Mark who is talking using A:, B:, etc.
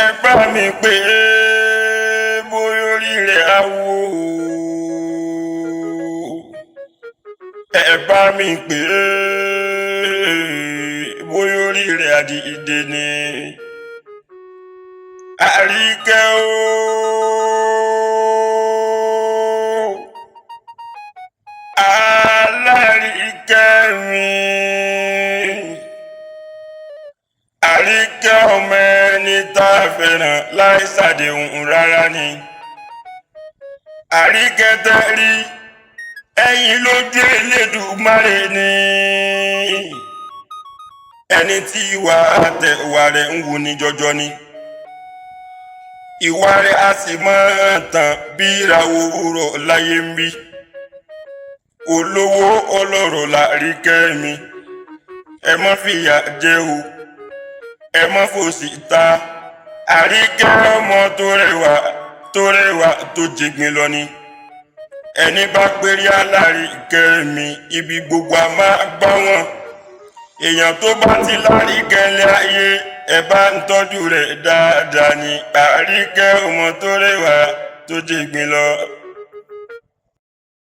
A: ẹ bá mi pé bóyá orí rẹ̀ á wò ẹ bá mi pé bóyá orí rẹ̀ á dìde ni Àríkẹ́ ooo Alárìíkẹ́ mi Àríkẹ́ ọmọ ẹni tá a fẹ́ràn láì ṣàdéhùn rárá ni Àríkẹ́ tẹ́rí ẹ̀yin lójú Elédùmarè ni ẹni tí ìwà rẹ̀ ń wù ní jọjọ ni ìwà rẹ̀ a sì máa tàn bí ìràwọ̀ òwúrọ̀ láyé ń bí olówó ọlọ́rọ̀ l'Àríkẹ́ mi ẹ má fìyà jẹ o ẹ má fòṣì ta Àríkẹ́ ọmọ tó rẹwà tó jìgbìn lọ ni ẹni bá péré Alárìíkẹ́ mi ibi gbogbo a máa gbá wọn èèyàn tó bá ti l'Àríkẹ́ lé ayé ẹ bá ń tọ́jú rẹ̀ dáadáa ni Àríkẹ́ ọmọ tó rẹwà tó jìgbìn lọ.